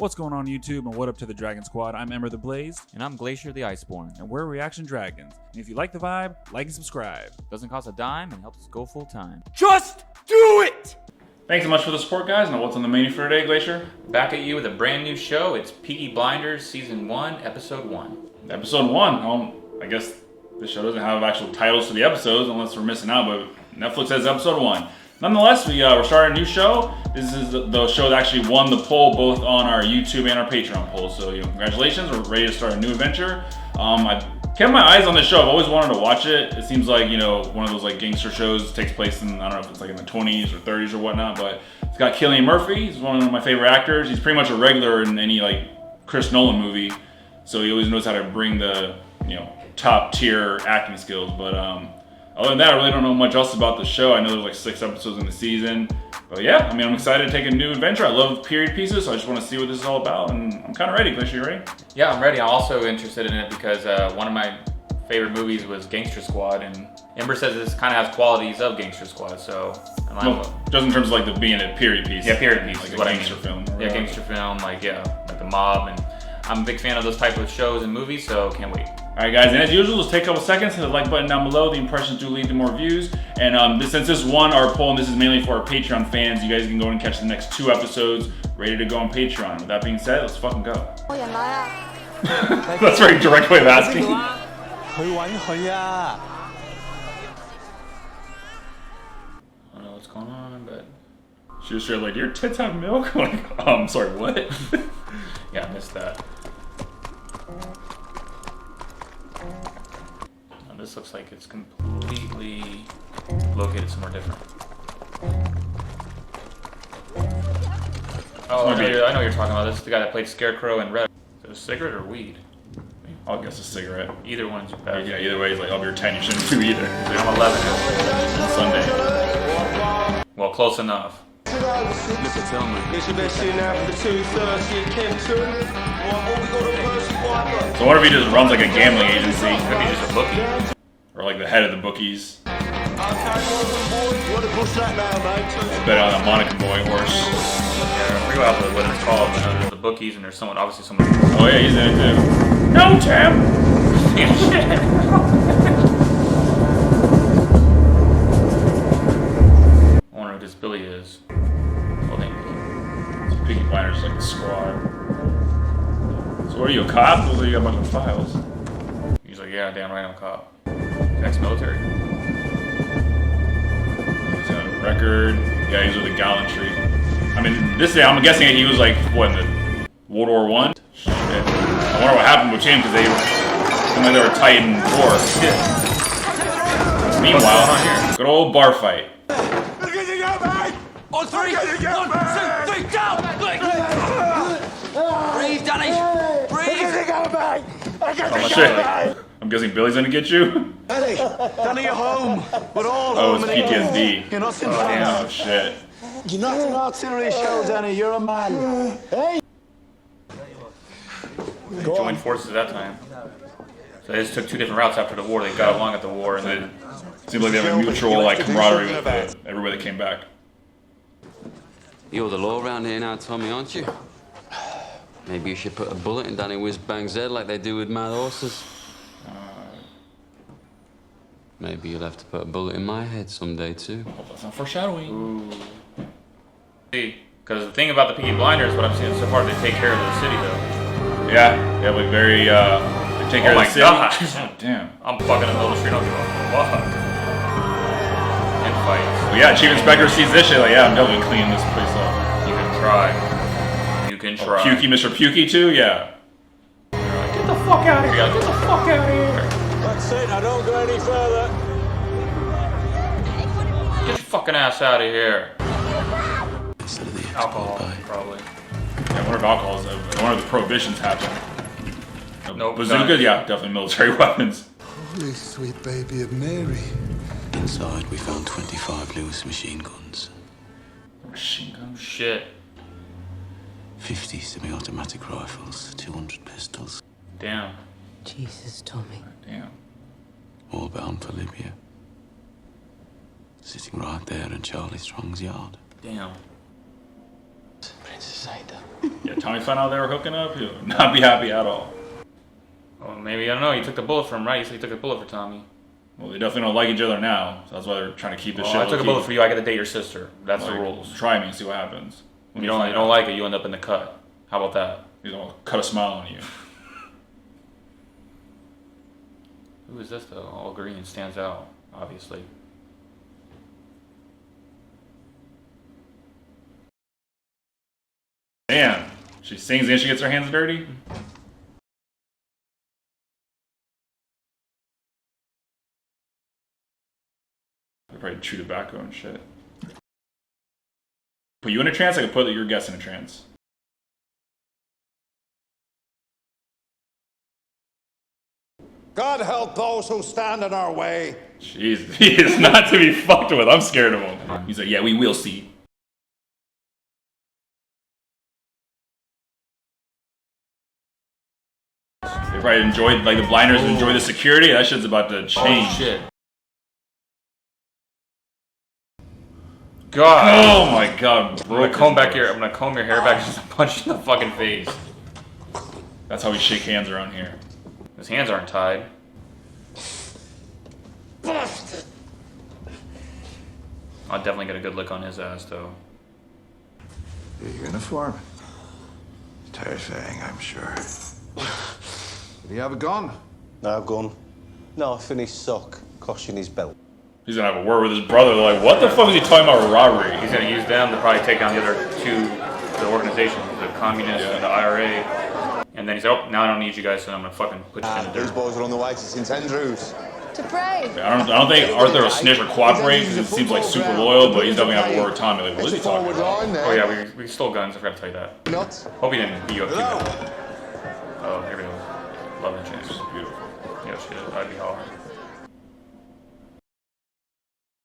What's going on YouTube and what up to the Dragon Squad? I'm Ember the Blaze. And I'm Glacier the Iceborne. And we're Reaction Dragons. And if you like the vibe, like and subscribe. Doesn't cost a dime and helps us go full time. Just do it! Thanks so much for the support, guys. Now what's on the menu for today, Glacier? Back at you with a brand new show. It's Peaky Blinders Season 1, Episode 1. Episode 1. I guess this show doesn't have actual titles for the episodes unless we're missing out, but Netflix says Episode 1. Nonetheless, we're starting a new show. This is the show that actually won the poll both on our YouTube and our Patreon poll. So, congratulations. We're ready to start a new adventure. I've kept my eyes on this show. I've always wanted to watch it. It seems like, one of those like gangster shows. It takes place in, I don't know if it's like in the 20s or 30s or whatnot, but it's got Cillian Murphy. He's one of my favorite actors. He's pretty much a regular in any like Chris Nolan movie. So he always knows how to bring the, top tier acting skills. But other than that, I really don't know much else about the show. I know there's like 6 episodes in the season. But yeah, I'm excited to take a new adventure. I love period pieces, so I just want to see what this is all about. And I'm kind of ready. Glacier, you ready? Yeah, I'm ready. I'm also interested in it because one of my favorite movies was Gangster Squad. And Ember says this kind of has qualities of Gangster Squad. So, just in terms of like being a period piece. Yeah, period piece. Like is a what gangster film. Yeah, gangster film, like the mob. And I'm a big fan of those type of shows and movies, so can't wait. Alright guys, and as usual, just take a couple seconds, hit the like button down below. The impressions do lead to more views. And since this won our poll, and this is mainly for our Patreon fans, you guys can go and catch the next 2 episodes ready to go on Patreon. With that being said, let's fucking go. That's a very direct way of asking. I don't know what's going on, but... She was straight like, your tits have milk? Like, sorry, what? Yeah, I missed that. This looks like it's completely located somewhere different. Oh, I know what you're talking about. This is the guy that played Scarecrow in Red. Is it a cigarette or weed? I'll guess a cigarette. Either one's bad. Yeah, either way, he's like, oh, you're 10, you shouldn't do either. I'm 11. On Sunday. Well, close enough. So I wonder if he just runs like a gambling agency. Could be just a bookie. Or like the head of the bookies. Bet on a Monaco boy horse. Yeah, I forgot what it's called. There's the bookies and there's someone, obviously someone. Oh yeah, he's in it too. No, Tim! I wonder who this Billy is. Peaky Blinders, like the squad. So what are you, a cop? Looks like you got a bunch of files. He's like, yeah, damn right, I'm a cop. Ex-military. He's got a record. Yeah, he's with the gallantry. I mean, this day, I'm guessing he was like, what, in the World War I? Shit. I wonder what happened with him, because they seemed like they were tight in war. Meanwhile, good old bar fight. On 3, 1, 2, 3, down! Breathe, Danny! Breathe! Oh shit. I'm guessing Billy's gonna get you? Danny, you're home. We're all Oh, home. it's PTSD. You're not in Oh shit. You're not an artillery shell, Danny. You're a man. Hey! They joined forces at that time. So they just took 2 different routes after the war. They got along at the war, and then it seems like they have a mutual like camaraderie with everybody that came back. You're the law around here now, Tommy, aren't you? Maybe you should put a bullet in Danny Whiz-Bang's head like they do with mad horses. Maybe you'll have to put a bullet in my head someday, too. Hope that's not foreshadowing. ooh. See, because the thing about the Peaky Blinders, what I'm seeing so far, they take care of the city, though. Yeah, they have like very, they take care of the city. Oh my gosh. Oh, damn. I'm fucking in the middle of the street, I don't give a fuck. And fights. Well, yeah, Chief Inspector sees this shit, like, yeah, I'm definitely cleaning this place up. You can try. You can try. Pukey, Mr. Pukey, too? Yeah. Get the fuck out of here. Get the fuck out of here. That's it. I don't go any further. Get your fucking ass out of here. Alcohol, probably. Yeah, I wonder if alcohol is, I wonder if the prohibitions happen. Nope. Bazookas? Yeah, definitely military weapons. Holy sweet baby of Mary. Inside, we found 25 Lewis machine guns, Machine gun. Shit. 50 semi-automatic rifles, 200 pistols, Damn. Jesus, Tommy. Damn. all bound for Libya. Sitting right there in Charlie Strong's yard. Damn. to say that. Yeah, Tommy found out they were hooking up, he would not be happy at all. Well, maybe, I don't know, you took the bullet for him, right? You said you took the bullet for Tommy. Well, they definitely don't like each other now, so that's why they're trying to keep this shit I took a low-key. bullet for you, I gotta date your sister. That's the rules. Try me and see what happens. You don't like it, you end up in the cut. How about that? He's gonna cut a smile on you. Who is this though? All green stands out, obviously. Damn, she sings and she gets her hands dirty? They probably chew tobacco and shit. Put you in a trance, I could put your guest in a trance. God help those who stand in our way. Jeez, he is not to be fucked with. I'm scared of him. He's like, yeah, we will see. They probably enjoyed, like the blinders enjoy the security. That shit's about to change. Oh shit. God. Oh my god. I'm gonna comb back your, I'm gonna comb your hair back just to punch you in the fucking face. That's how we shake hands around here. His hands aren't tied. I'll definitely get a good look on his ass though. Your uniform. Terrifying, I'm sure. Did he have a gun? No gun. No, finished sock, caution his belt. He's gonna have a word with his brother. They're like, what the fuck is he talking about robbery? He's gonna use them to probably take down the other two, the organizations, the communists and the IRA. And then he's like, oh, now I don't need you guys, so I'm gonna fucking put you in the These dirt. boys are on the way to St Andrews. To pray. I don't think Arthur will snitch or cooperate because he seems like super loyal, but he's definitely gonna have a word with Tommy. Like, what is he talking about? Oh yeah, we stole guns, I forgot to tell you that. Not. Hope he didn't beat you up too bad. Oh, here we go. Love and change. Beautiful. Yeah, shit, that'd be hard.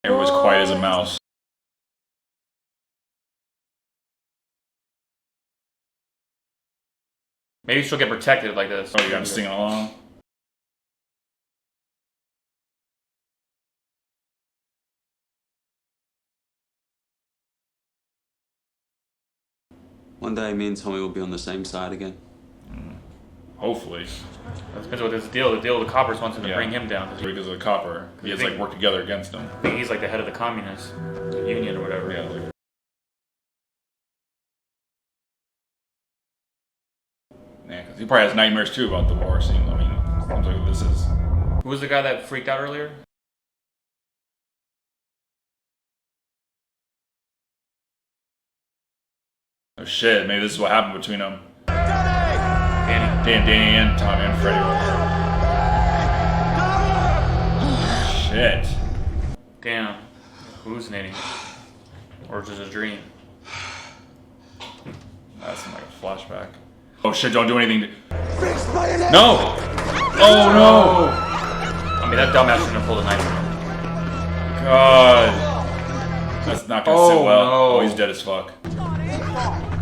Everyone's quiet as a mouse. Maybe she'll get protected like this. Oh, you got him singing along? One day, me and Tommy will be on the same side again. Hopefully. That depends what this deal. The deal the coppers wants him to bring him down. Because of the copper. He has like worked together against him. I think he's like the head of the communist union or whatever. Yeah, like, yeah, because he probably has nightmares too about the war scene. I mean, seems like this is. Who was the guy that freaked out earlier? Oh shit, maybe this is what happened between them. Danny. Danny and Tommy and Freddy. Shit. Damn. Hallucinating. Or just a dream. That seemed like a flashback. Oh shit, don't do anything. No! Oh no! I mean, that dumbass shouldn't have pulled a knife. God. That's not gonna sit well. No. Oh, he's dead as fuck.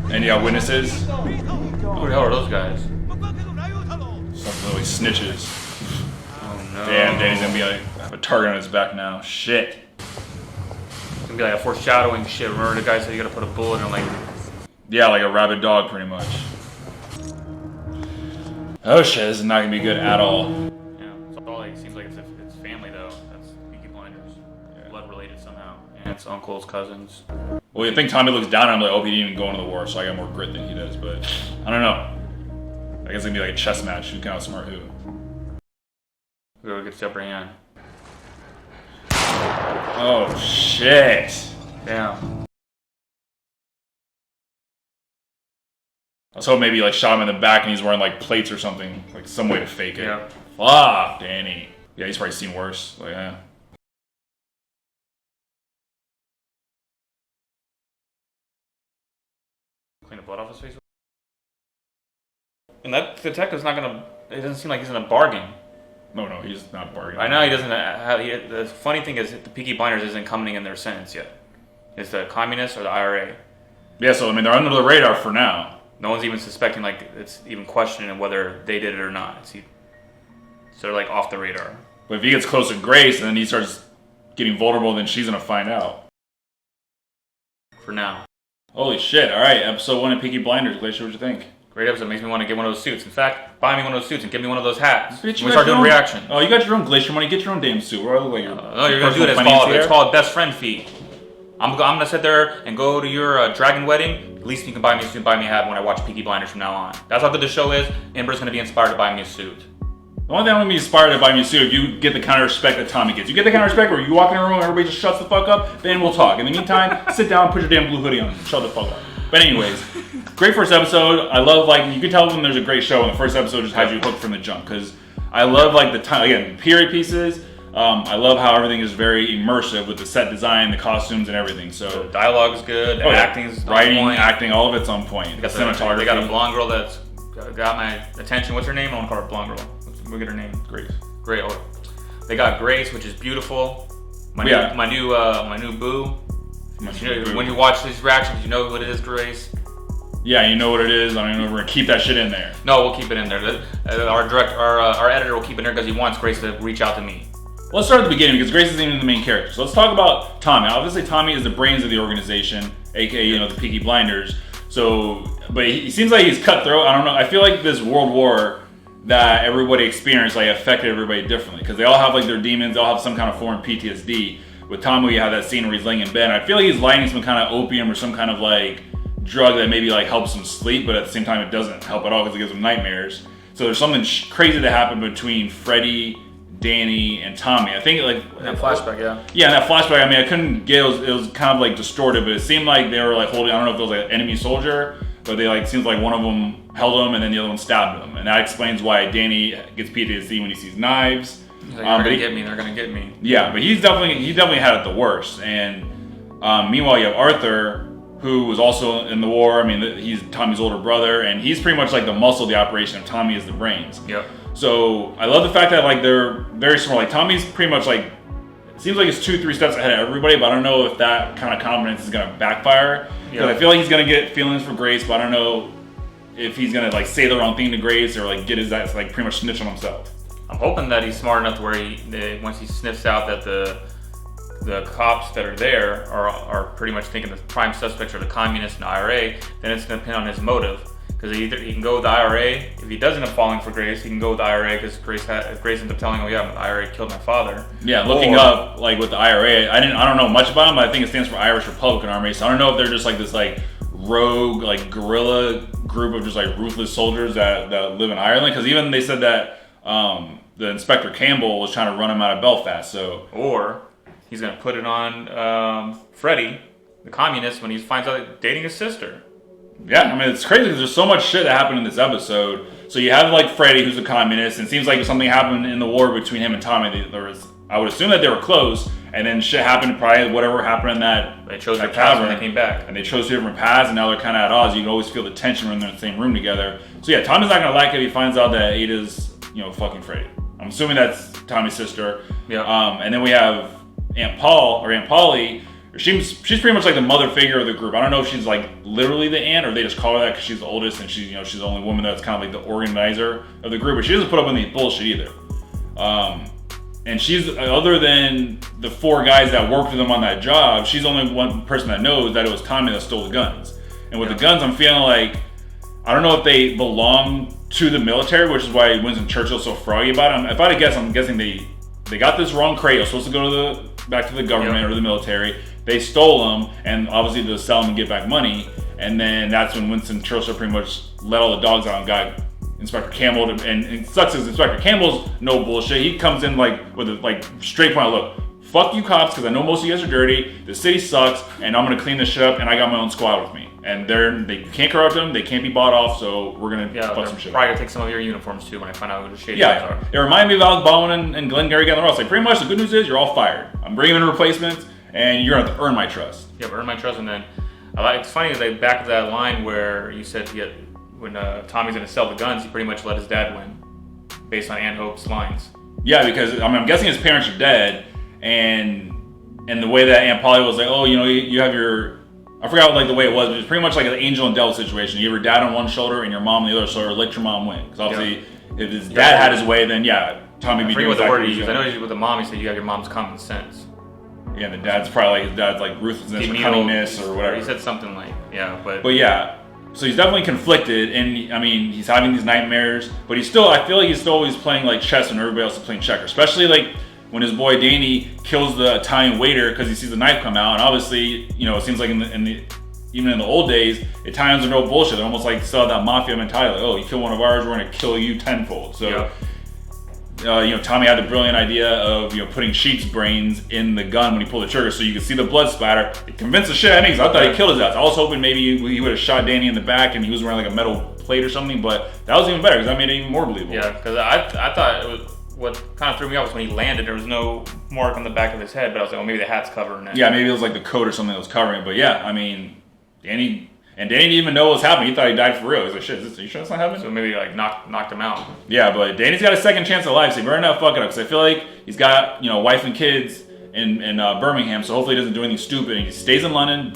And you got witnesses? Who the hell are those guys? Some really snitches. Oh no. Damn, Danny's gonna be like, have a target on his back now. Shit. It's gonna be like a foreshadowing shit. Remember the guy said you gotta put a bullet in like... Yeah, like a rabid dog, pretty much. Oh shit, this is not gonna be good at all. Yeah, it's all like, it seems like it's family though. That's Peaky Blinders. Blood related somehow. Aunts, uncles, cousins. Well, you think Tommy looks down on him like, oh, he didn't even go into the war, so I got more grit than he does, but I don't know. I guess it's gonna be like a chess match. Who can outsmart who? Whoever gets the upper hand. Oh shit. Damn. I was hoping maybe like shot him in the back and he's wearing like plates or something, like some way to fake it. Yeah. Fuck, Danny. Yeah, he's probably seen worse. Like, yeah. Clean the blood off his face. And that detective's not gonna. It doesn't seem like he's in a bargain. No, he's not bargaining. I know he doesn't have. The funny thing is, the Peaky Blinders isn't coming in their sentence yet. It's the communists or the IRA. Yeah, so I mean they're under the radar for now. No one's even suspecting, like, it's even questioning whether they did it or not. So they're like off the radar. But if he gets close to Grace and then he starts getting vulnerable, then she's gonna find out. For now. Holy shit! All right, episode 1 of Peaky Blinders. Glacier, what'd you think? Great episode. Makes me want to get one of those suits. In fact, buy me one of those suits and give me one of those hats. Bitch, We start doing reaction. Oh, you got your own Glacier money. Get your own damn suit. Or I look like you're No, you're gonna do it. It's called best friend fee. I'm gonna sit there and go to your dragon wedding. At least you can buy me a suit, buy me a hat when I watch Peaky Blinders from now on. That's how good the show is. Ember's gonna be inspired to buy me a suit. The only thing I'm gonna be inspired to buy me a suit if you get the kind of respect that Tommy gets. You get the kind of respect where you walk in a room, everybody just shuts the fuck up, then we'll talk. In the meantime, sit down, put your damn blue hoodie on, and shut the fuck up. But anyways, great first episode. I love, like, you can tell when there's a great show, and the first episode just has you hooked from the jump. Because I love, like, the time, again, period pieces. I love how everything is very immersive with the set design, the costumes, and everything. So The dialogu's good. The acting's writing, on point. acting, all of it's on point. The cinematography. They got a blonde girl that's got my attention. What's her name? I want to call her blonde girl. We'll get her name. Grace. Great. Oh, they got Grace, which is beautiful. My new boo. When you watch these reactions, you know who it is, Grace. Yeah, you know what it is. I don't know if we're gonna keep that shit in there. No, we'll keep it in there. Our editor will keep it in there because he wants Grace to reach out to me. Let's start at the beginning because Grace isn't even the main character. So let's talk about Tommy. Obviously, Tommy is the brains of the organization, aka the Peaky Blinders. So, but he seems like he's cutthroat. I don't know. I feel like this world war that everybody experienced affected everybody differently because they all have their demons. They all have some kind of foreign PTSD. With Tommy, you have that scene where he's laying in bed. I feel like he's lighting some kind of opium or some kind of drug that maybe helps him sleep, but at the same time it doesn't help at all because it gives him nightmares. So there's something crazy that happened between Freddy, Danny, and Tommy. I think that flashback, yeah. Yeah, that flashback. I mean, I couldn't get it. Was kind of distorted, but it seemed like they were holding. I don't know if it was an enemy soldier, but they seems like one of them held him and then the other one stabbed him, and that explains why Danny gets PTSD when he sees knives. He's like, they're gonna get me. Yeah, but he definitely had it the worst. And meanwhile, you have Arthur, who was also in the war. I mean, he's Tommy's older brother, and he's pretty much the muscle of the operation, and Tommy is the brains. Yep. So I love the fact that they're very similar. Tommy's pretty much it seems like it's 2-3 steps ahead of everybody, but I don't know if that kind of confidence is gonna backfire. Because I feel like he's gonna get feelings for Grace, but I don't know if he's gonna say the wrong thing to Grace or get his ass pretty much snitch on himself. I'm hoping that he's smart enough to where once he sniffs out that the cops that are there are pretty much thinking the prime suspects are the communists and the IRA, then it's going to depend on his motive. Because either he can go with the IRA, if he does end up falling for Grace, he can go with the IRA because Grace ends up telling him, oh yeah, the IRA killed my father. Yeah, looking up with the IRA, I don't know much about them, but I think it stands for Irish Republican Army. So I don't know if they're just this rogue guerrilla group of just ruthless soldiers that live in Ireland. Because even they said that the Inspector Campbell was trying to run him out of Belfast. So or he's gonna put it on Freddy, the communist, when he finds out he's dating his sister. Yeah, I mean it's crazy because there's so much shit that happened in this episode. So you have Freddy, who's a communist, and it seems like something happened in the war between him and Tommy. I would assume that they were close, and then shit happened. Probably whatever happened in that. They chose their paths when they came back, and they chose two different paths, and now they're kind of at odds. You can always feel the tension when they're in the same room together. So yeah, Tommy's not gonna like it if he finds out that Ada's fucking Freddy. I'm assuming that's Tommy's sister. Yeah. And then we have Aunt Polly. She's pretty much the mother figure of the group. I don't know if she's literally the aunt or they just call her that because she's the oldest and she's she's the only woman that's kind of the organizer of the group. But she doesn't put up with any bullshit either. And she's, other than the 4 guys that worked with them on that job, she's the only one person that knows that it was Tommy that stole the guns. And with the guns, I'm feeling I don't know if they belong to the military, which is why Winston Churchill's so froggy about it. If I had to guess, I'm guessing they got this wrong crate. It was supposed to go back to the government or the military. They stole them, and obviously to sell them and get back money. And then that's when Winston Churchill pretty much let all the dogs out and got Inspector Campbell. And it sucks because Inspector Campbell's no bullshit. He comes in with a straight point. Look, fuck you cops, because I know most of you guys are dirty. The city sucks, and I'm gonna clean this shit up. And I got my own squad with me. And they can't corrupt them. They can't be bought off. So we're gonna fuck some shit. Probably gonna take some of your uniforms too when I find out who the shady guys are. It reminded me of Alex Baldwin and Glenn Gary getting the Ross. Pretty much the good news is you're all fired. I'm bringing in replacements. And you're gonna have to earn my trust. Yeah, earn my trust, and then it's funny is back to that line where you said when Tommy's gonna sell the guns, he pretty much let his dad win, based on Aunt Hope's lines. Yeah, because I'm guessing his parents are dead, and the way that Aunt Polly was oh, you have your, I forgot the way it was, but it's pretty much like an angel and devil situation. You have your dad on one shoulder and your mom on the other shoulder. Let your mom win, because obviously if his dad had his way, then Tommy. I forget what the word he used. I know with the mom, he said you have your mom's common sense. Yeah, the dad's probably like his dad's like ruthlessness or cunningness or whatever. He said something like, yeah, but yeah. So he's definitely conflicted, and I mean, he's having these nightmares, but he's still, I feel like he's still always playing like chess and everybody else is playing checker. Especially like when his boy Danny kills the Italian waiter because he sees the knife come out, and obviously, you know, it seems like even in the old days, Italians are no bullshit. They're almost like still have that mafia mentality, like, oh, you kill one of ours, we're gonna kill you tenfold. So, you know, Tommy had the brilliant idea of, you know, putting Sheep's brains in the gun when he pulled the trigger so you could see the blood splatter. It convinced the shit out of me because I thought he killed his ass. I was hoping maybe he would have shot Danny in the back and he was wearing like a metal plate or something, but that was even better because that made it even more believable. Yeah, because I thought it was, what kind of threw me off was when he landed, there was no mark on the back of his head, but I was like, oh, maybe the hat's covering it. Yeah, maybe it was like the coat or something that was covering it, but yeah, I mean, Danny didn't even know what was happening. He thought he died for real. He's like, shit, are you sure that's not happening? So maybe like knocked him out. Yeah, but Danny's got a second chance at life, so he better not fuck it up. Because I feel like he's got, you know, wife and kids in Birmingham, so hopefully he doesn't do anything stupid. And he stays in London,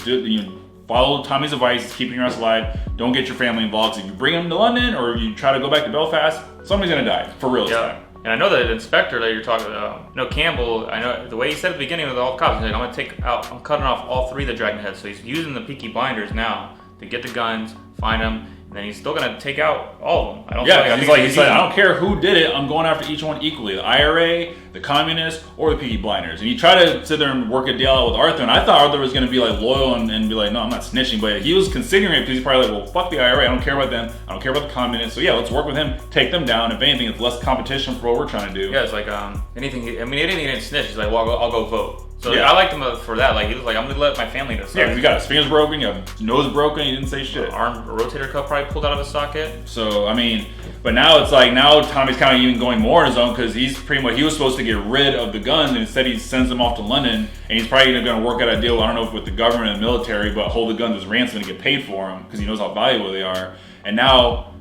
follow Tommy's advice, keeping your ass alive. Don't get your family involved. So if you bring him to London or you try to go back to Belfast, somebody's gonna die for real. Yeah. And I know the inspector that you're talking about, Campbell, I know the way he said at the beginning with all the cops, he's like, I'm cutting off all three of the Dragon heads. So he's using the Peaky blinders now to get the guns, find them, and then he's still gonna take out all of them. He said, I don't care who did it, I'm going after each one equally. The IRA, the communists, or the Peaky blinders. And he tried to sit there and work a deal out with Arthur, and I thought Arthur was gonna be like loyal and be like, no, I'm not snitching, but he was considering it because he's probably like, well, fuck the IRA, I don't care about them, I don't care about the communists, so yeah, let's work with him, take them down. If anything, it's less competition for what we're trying to do. Yeah, it's like, anything he didn't snitch, he's like, well, I'll go vote. So yeah. I liked him for that. Like, he was like, I'm gonna let my family decide. Yeah, he got his fingers broken, his nose broken, he didn't say shit. Arm rotator cuff probably pulled out of his socket. So, I mean, but now it's like, now Tommy's kind of even going more on his own because he's pretty much, he was supposed to get rid of the guns and instead he sends them off to London and he's probably gonna work out a deal, I don't know if with the government and the military, but hold the guns as ransom and get paid for them because he knows how valuable they are. And now,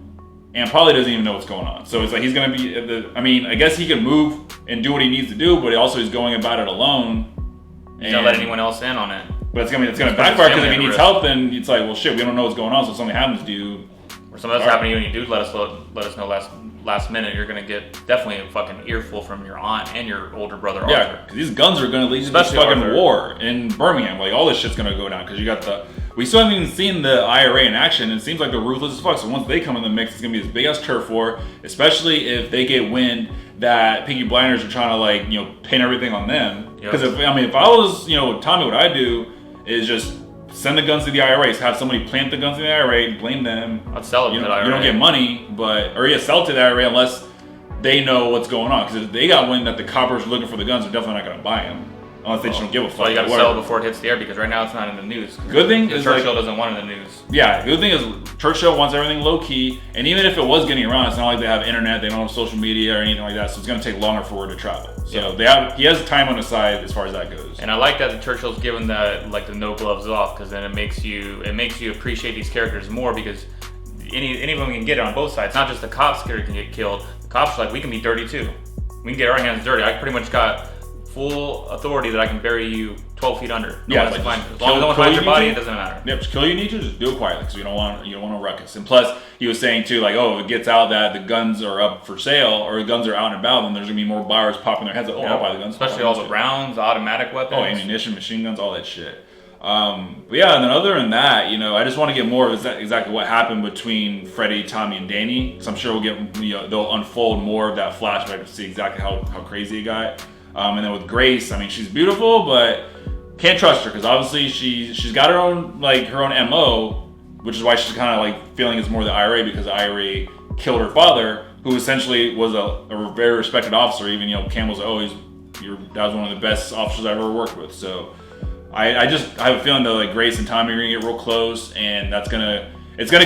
and probably doesn't even know what's going on. So it's like he's gonna be, I guess he can move and do what he needs to do, but also he's going about it alone. He's not letting anyone else in on it. But it's gonna backfire because if he needs help, then it's like, well, shit, we don't know what's going on. So if something happens to you, or something else happening to you, and you do let us know last minute, you're gonna get definitely a fucking earful from your aunt and your older brother Arthur. Yeah, because these guns are gonna lead to this fucking war in Birmingham. Like all this shit's gonna go down because you got we still haven't even seen the IRA in action, and it seems like they're ruthless as fuck. So once they come in the mix, it's gonna be this big ass turf war, especially if they get wind that Peaky blinders are trying to like, you know, pin everything on them. Because if I was, you know, Tommy, what I do is just send the guns to the IRA, have somebody plant the guns in the IRA, blame them. I'd sell it to the IRA. You don't get money, sell it to the IRA unless they know what's going on. Because if they got wind that the coppers are looking for the guns, they're definitely not gonna buy them. Unless they just don't give a fuck. Well, you gotta sell it before it hits the air because right now it's not in the news. Good thing is Churchill doesn't want it in the news. Yeah, good thing is Churchill wants everything low key, and even if it was getting around, it's not like they have internet, they don't have social media or anything like that, so it's gonna take longer for word to travel. So he has time on his side as far as that goes. And I like that the Churchill's given the no gloves off because then it makes you appreciate these characters more because any of them can get it on both sides. Not just the cops can get killed. The cops are like, we can be dirty too. We can get our hands dirty. I pretty much got full authority that I can bury you 12 feet under. As long as no one finds your body, it doesn't matter. Yeah, just kill you need to, just do it quietly because you don't want a ruckus. And plus, he was saying too, like, oh, if it gets out that the guns are up for sale or the guns are out and about, then there's gonna be more buyers popping their heads up. I'll buy the guns. Especially all the rounds, automatic weapons. Oh, ammunition, machine guns, all that shit. But yeah, and then other than that, I just want to get more of exactly what happened between Freddy, Tommy, and Danny. Because I'm sure we'll get, they'll unfold more of that flashback to see exactly how crazy it got. And then with Grace, I mean, she's beautiful, but can't trust her because obviously she's got her own MO, which is why she's kind of like feeling it's more the IRA because the IRA killed her father, who essentially was a very respected officer. Even Campbell's like, oh, your dad's one of the best officers I've ever worked with. So I have a feeling that like Grace and Tommy are gonna get real close, and it's gonna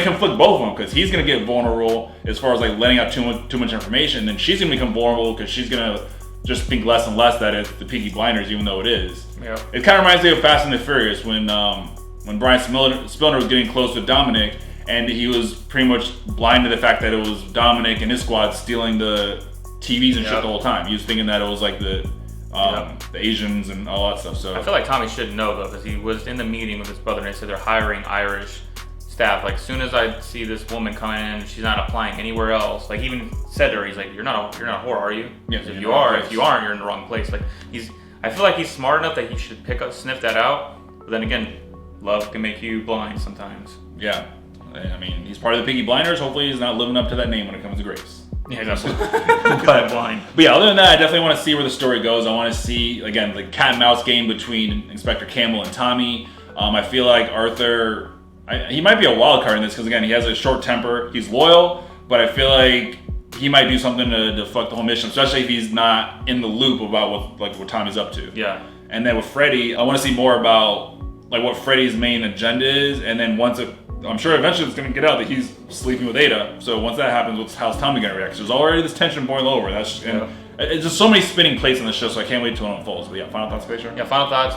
conflict both of them because he's gonna get vulnerable as far as like letting out too much information, and then she's gonna become vulnerable because she's gonna just think less and less that it's the Peaky blinders, even though it is. Yeah. It kind of reminds me of Fast and the Furious when Brian Spillner was getting close with Dominic, and he was pretty much blind to the fact that it was Dominic and his squad stealing the TVs and shit the whole time. He was thinking that it was like the Asians and all that stuff. So I feel like Tommy should know though, because he was in the meeting with his brother and they said they're hiring Irish staff. Like, as soon as I see this woman coming in, she's not applying anywhere else. Like, even said to her, he's like, "You're not a whore, are you?" Yeah. If you aren't, you're in the wrong place. Like, I feel like he's smart enough that he should sniff that out. But then again, love can make you blind sometimes. Yeah. I mean, he's part of the Peaky Blinders. Hopefully he's not living up to that name when it comes to Grace. Yeah, that's blind. But yeah, other than that, I definitely want to see where the story goes. I want to see, again, the cat and mouse game between Inspector Campbell and Tommy. I feel like Arthur, he might be a wild card in this because, again, he has a short temper. He's loyal, but I feel like he might do something to fuck the whole mission, especially if he's not in the loop about what Tommy's up to. Yeah. And then with Freddy, I want to see more about like what Freddy's main agenda is, and then I'm sure eventually it's going to get out that he's sleeping with Ada. So once that happens, how's Tommy going to react? 'Cause there's already this tension boiling over. It's just so many spinning plates in the show, so I can't wait till it unfolds. But yeah, final thoughts, Glacier? Yeah, final thoughts.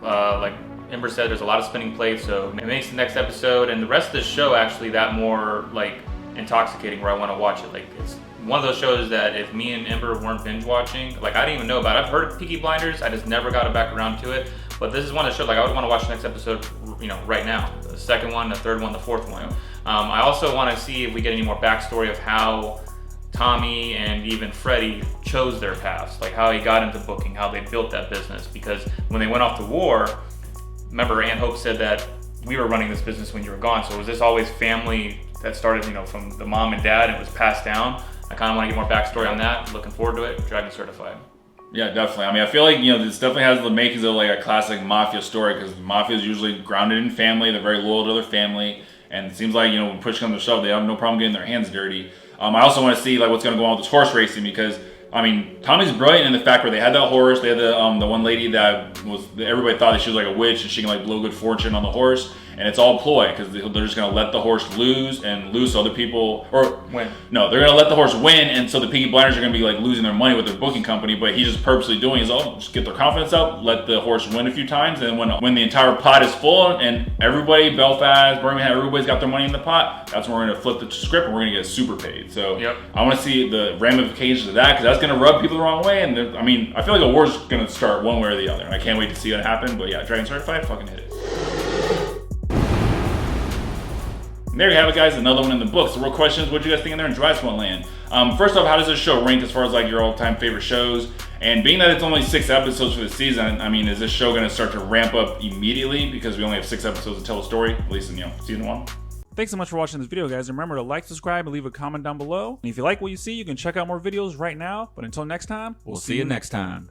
Like Ember said, there's a lot of spinning plates, so it makes the next episode and the rest of the show actually that more like intoxicating where I want to watch it. Like it's one of those shows that if me and Ember weren't binge watching, like I didn't even know about it. I've heard of Peaky Blinders, I just never got back around to it. But this is one of the shows like I would want to watch the next episode, right now. The second one, the third one, the fourth one. I also want to see if we get any more backstory of how Tommy and even Freddy chose their paths, like how he got into booking, how they built that business. Because when they went off to war, remember Aunt Hope said that we were running this business when you were gone. So was this always family that started, from the mom and dad and it was passed down? I kind of want to get more backstory on that. Looking forward to it. Dragon certified. Yeah, definitely. I mean, I feel like, this definitely has the makings of like a classic mafia story because mafia is usually grounded in family. They're very loyal to their family. And it seems like, when push comes to shove, they have no problem getting their hands dirty. I also want to see like what's going to go on with this horse racing because, I mean, Tommy's brilliant in the fact where they had that horse. They had the one lady that everybody thought that she was like a witch and she can like blow good fortune on the horse. And it's all ploy because they're just going to let the horse lose so other people, or win. No, they're going to let the horse win. And so the Peaky Blinders are going to be like losing their money with their booking company. But he's just purposely doing is just get their confidence up, let the horse win a few times. And when the entire pot is full and everybody, Belfast, Birmingham, everybody's got their money in the pot, that's when we're going to flip the script and we're going to get super paid. So I want to see the ramifications of that because that's going to rub people the wrong way. And I mean, I feel like a war's going to start one way or the other. And I can't wait to see that happen. But yeah, Dragon Certified, fucking hit it. And there you have it, guys, another one in the books. The real question is, what do you guys think in there in Dry Swamp Land? First off, how does this show rank as far as like your all-time favorite shows? And being that it's only 6 episodes for the season, I mean, is this show going to start to ramp up immediately because we only have 6 episodes to tell a story, at least in season 1? Thanks so much for watching this video, guys. Remember to like, subscribe, and leave a comment down below. And if you like what you see, you can check out more videos right now. But until next time, we'll see you next time.